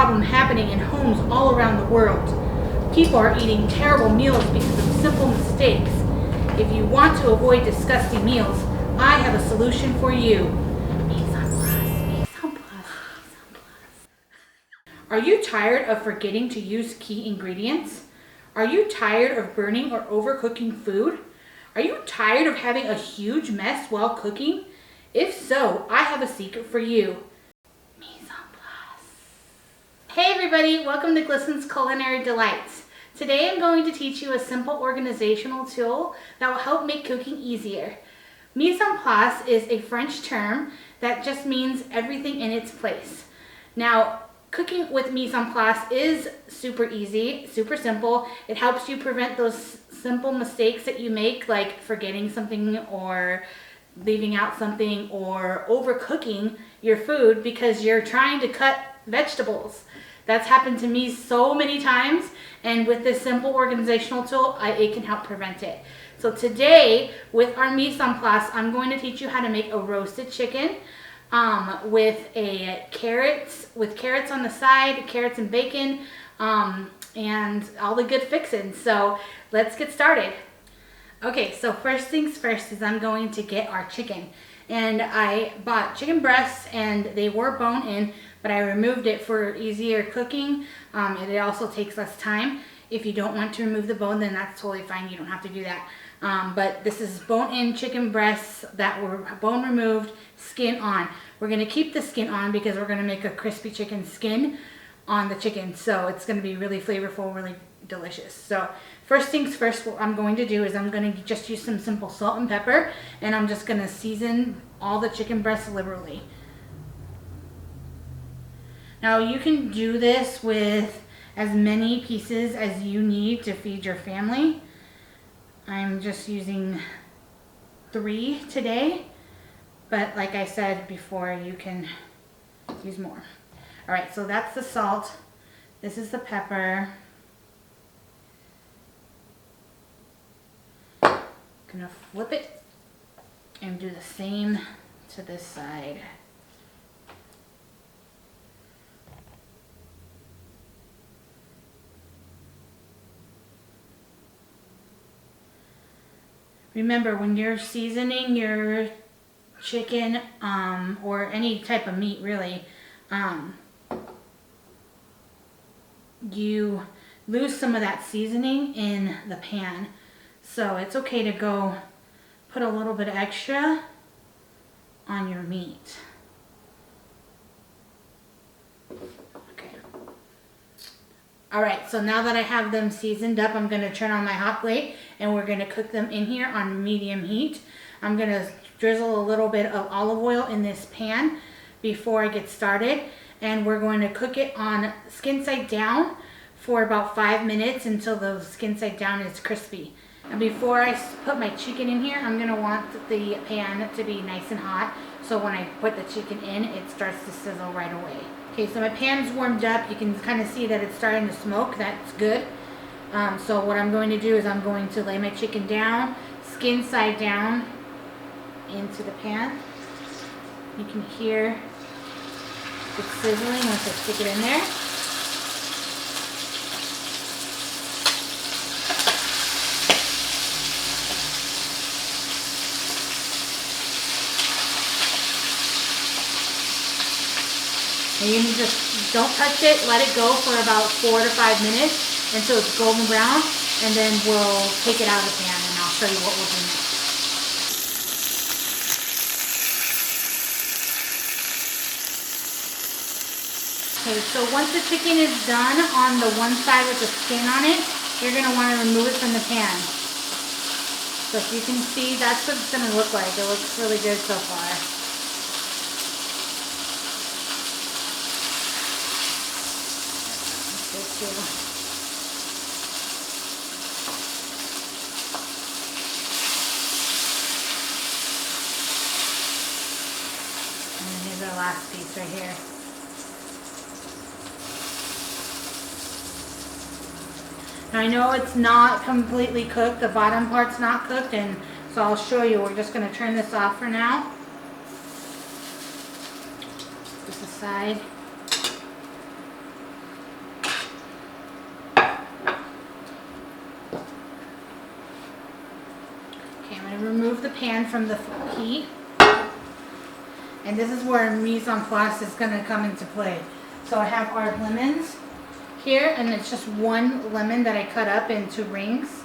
problem happening in homes all around the world. People are eating terrible meals because of simple mistakes. If you want to avoid disgusting meals, I have a solution for you. Mise en place, mise en place, mise en place. Are you tired of forgetting to use key ingredients? Are you tired of burning or overcooking food? Are you tired of having a huge mess while cooking? If so, I have a secret for you. Mise en place. Hey everybody, welcome to Glisten's Culinary Delights. Today I'm going to teach you a simple organizational tool that will help make cooking easier. Mise en place is a French term that just means everything in its place. Now, cooking with mise en place is super easy, super simple. It helps you prevent those simple mistakes that you make, like forgetting something or leaving out something or overcooking your food because you're trying to cut vegetables. That's happened to me so many times, and with this simple organizational tool, it can help prevent it. So today, with our mise en place, I'm going to teach you how to make a roasted chicken with carrots on the side, carrots and bacon, and all the good fixings. So let's get started. Okay, so first things first is I'm going to get our chicken. And I bought chicken breasts and they were bone in, but I removed it for easier cooking. And it also takes less time. If you don't want to remove the bone, then that's totally fine. You don't have to do that. But this is bone-in chicken breasts that were bone removed, skin on. We're going to keep the skin on because we're going to make a crispy chicken skin on the chicken. So it's going to be really flavorful, really delicious. So first things first, what I'm going to do is I'm going to just use some simple salt and pepper, and I'm just going to season all the chicken breasts liberally. Now you can do this with as many pieces as you need to feed your family. I'm just using 3 today, but like I said before, you can use more. All right, so that's the salt. This is the pepper. Gonna flip it and do the same to this side. Remember, when you're seasoning your chicken or any type of meat really, you lose some of that seasoning in the pan. So it's okay to go put a little bit extra on your meat. Okay. All right, so now that I have them seasoned up, I'm going to turn on my hot plate and we're going to cook them in here on medium heat. I'm going to drizzle a little bit of olive oil in this pan before I get started, and we're going to cook it on skin side down for about 5 minutes until the skin side down is crispy. And before I put my chicken in here, I'm going to want the pan to be nice and hot, so when I put the chicken in, it starts to sizzle right away. Okay, so my pan's warmed up. You can kind of see that it's starting to smoke. That's good. So what I'm going to do is I'm going to lay my chicken down, skin side down, into the pan. You can hear it sizzling once I stick it in there. And you just don't touch it, let it go for about 4 to 5 minutes until it's golden brown, and then we'll take it out of the pan and I'll show you what we'll do next. Okay, so once the chicken is done on the one side with the skin on it, you're going to want to remove it from the pan. So if you can see, that's what it's going to look like. It looks really good so far. And here's our last piece right here. Now I know it's not completely cooked, the bottom part's not cooked, and so I'll show you. We're just going to turn this off for now. Just aside. remove the pan from the heat. And this is where mise en place is going to come into play. So I have our lemons here, and it's just one lemon that I cut up into rings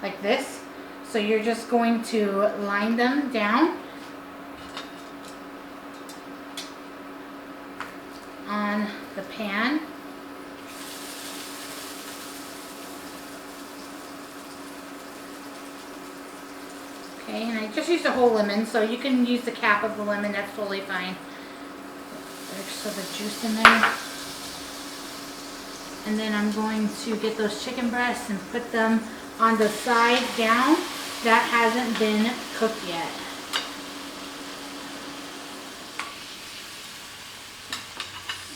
like this. So you're just going to line them down on the pan. Okay, and I just used a whole lemon, so you can use the cap of the lemon, that's totally fine. There's the juice in there. And then I'm going to get those chicken breasts and put them on the side down that hasn't been cooked yet.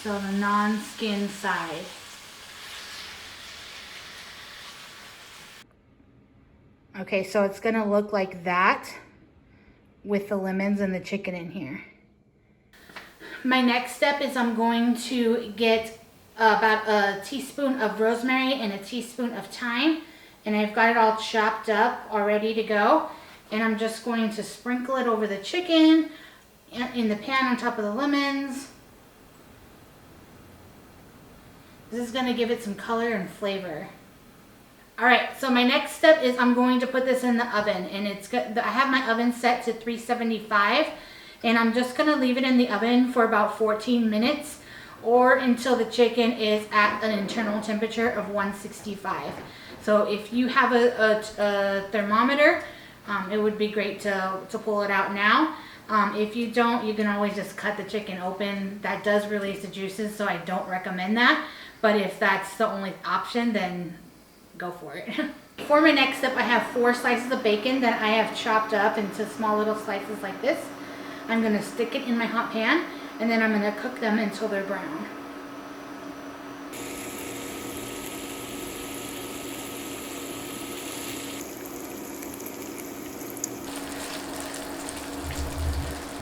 So the non-skin side. Okay, so it's gonna look like that with the lemons and the chicken in here. My next step is I'm going to get about a teaspoon of rosemary and a teaspoon of thyme, and I've got it all chopped up, all ready to go. And I'm just going to sprinkle it over the chicken in the pan on top of the lemons. This is gonna give it some color and flavor. All right, so my next step is I'm going to put this in the oven, and it's good. I have my oven set to 375, and I'm just gonna leave it in the oven for about 14 minutes or until the chicken is at an internal temperature of 165. So if you have a thermometer, it would be great to pull it out now. If you don't, you can always just cut the chicken open. That does release the juices, so I don't recommend that. But if that's the only option, then go for it. For my next step, I have 4 slices of bacon that I have chopped up into small little slices like this. I'm going to stick it in my hot pan, and then I'm going to cook them until they're brown.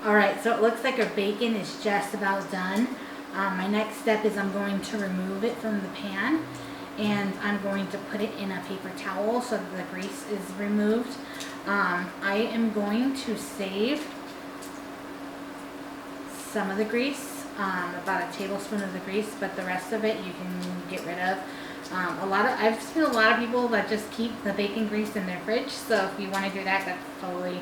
Alright, so it looks like our bacon is just about done. My next step is I'm going to remove it from the pan, and I'm going to put it in a paper towel so that the grease is removed. I am going to save some of the grease, about a tablespoon of the grease, but the rest of it you can get rid of. I've seen a lot of people that just keep the bacon grease in their fridge, so if you want to do that, that's totally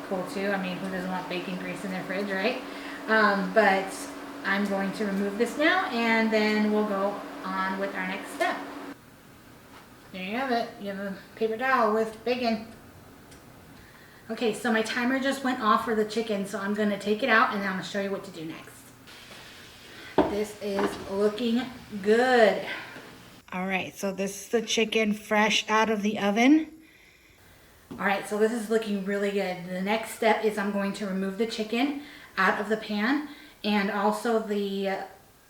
cool too. I mean, who doesn't want bacon grease in their fridge, right? But I'm going to remove this now, and then we'll go on with our next step. There you have it. You have a paper towel with bacon. Okay, so my timer just went off for the chicken, so I'm going to take it out, and then I'm going to show you what to do next. This is looking good. All right, so this is the chicken fresh out of the oven. All right, so this is looking really good. The next step is I'm going to remove the chicken out of the pan, and also the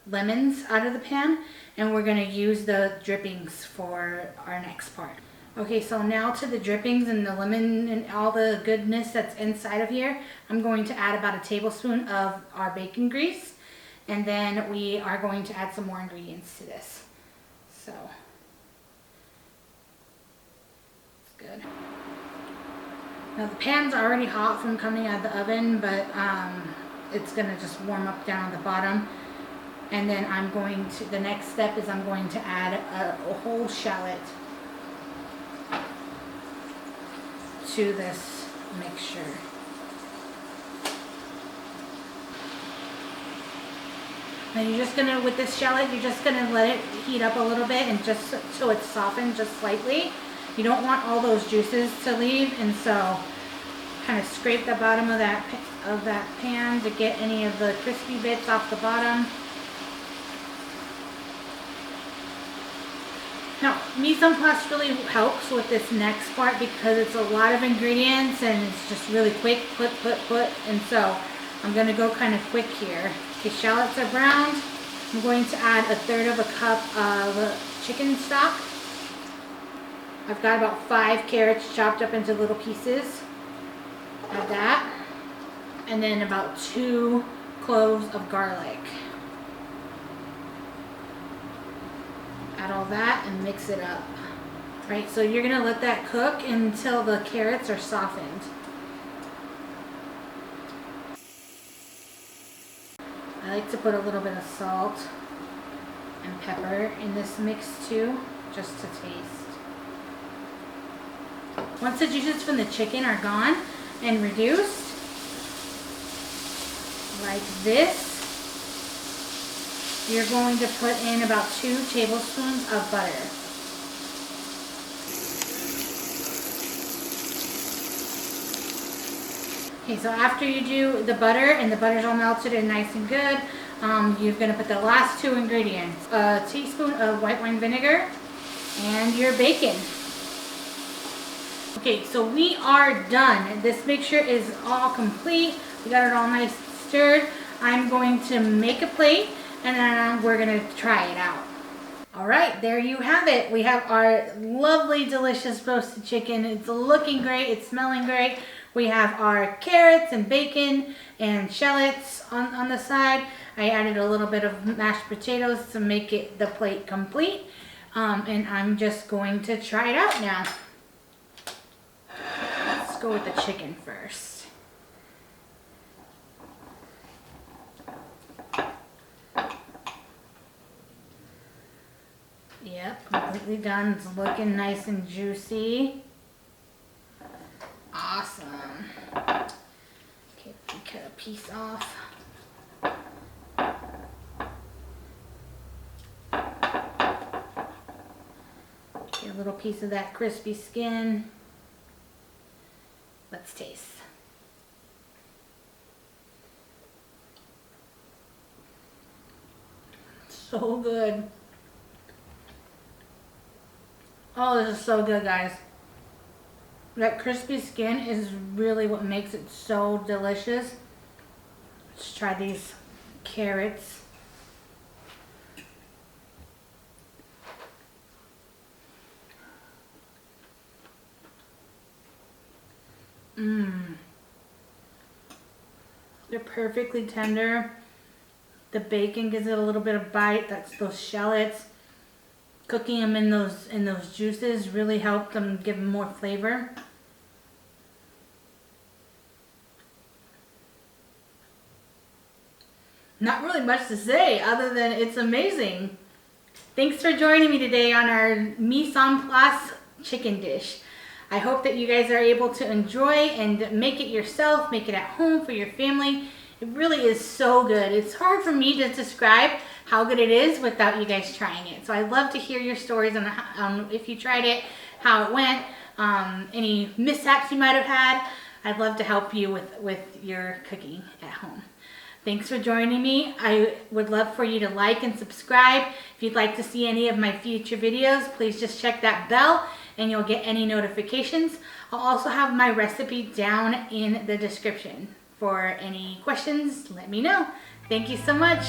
lemons out of the pan, and we're going to use the drippings for our next part. Okay, so now to the drippings and the lemon and all the goodness that's inside of here. I'm going to add about a tablespoon of our bacon grease, and then we are going to add some more ingredients to this. So, it's good. Now the pan's already hot from coming out of the oven, but it's gonna just warm up down on the bottom. And then the next step is I'm going to add a whole shallot to this mixture. Now you're just gonna, with this shallot, you're just gonna let it heat up a little bit, and just so it's softened just slightly. You don't want all those juices to leave, and so kind of scrape the bottom of that pan to get any of the crispy bits off the bottom. Now, mise en place really helps with this next part because it's a lot of ingredients and it's just really quick, put, and so I'm going to go kind of quick here. Okay, shallots are browned. I'm going to add 1/3 cup of chicken stock. I've got about 5 carrots chopped up into little pieces. Add that. And then about 2 cloves of garlic. Add all that and mix it up. Right, so you're gonna let that cook until the carrots are softened. I like to put a little bit of salt and pepper in this mix too, just to taste. Once the juices from the chicken are gone and reduced, like this, you're going to put in about 2 tablespoons of butter. Okay, so after you do the butter and the butter's all melted and nice and good, you're going to put the last 2 ingredients. A teaspoon of white wine vinegar and your bacon. Okay, so we are done. This mixture is all complete. We got it all nice stirred. I'm going to make a plate and then we're going to try it out. All right, there you have it. We have our lovely, delicious roasted chicken. It's looking great. It's smelling great. We have our carrots and bacon and shallots on the side. I added a little bit of mashed potatoes to make it the plate complete. And I'm just going to try it out now. Let's go with the chicken first. Yep, completely done. It's looking nice and juicy. Awesome. Okay, let me cut a piece off. Get a little piece of that crispy skin. Let's taste. So good. Oh, this is so good, guys. That crispy skin is really what makes it so delicious. Let's try these carrots. They're perfectly tender. The bacon gives it a little bit of bite. That's those shallots. Cooking them in those juices really helped them give them more flavor. Not really much to say other than it's amazing. Thanks for joining me today on our mise en place chicken dish. I hope that you guys are able to enjoy and make it yourself, make it at home for your family. It really is so good. It's hard for me to describe how good it is without you guys trying it. So I'd love to hear your stories on if you tried it, how it went, any mishaps you might have had. I'd love to help you with your cooking at home. Thanks for joining me. I would love for you to like and subscribe. If you'd like to see any of my future videos, please just check that bell and you'll get any notifications. I'll also have my recipe down in the description. For any questions, let me know. Thank you so much.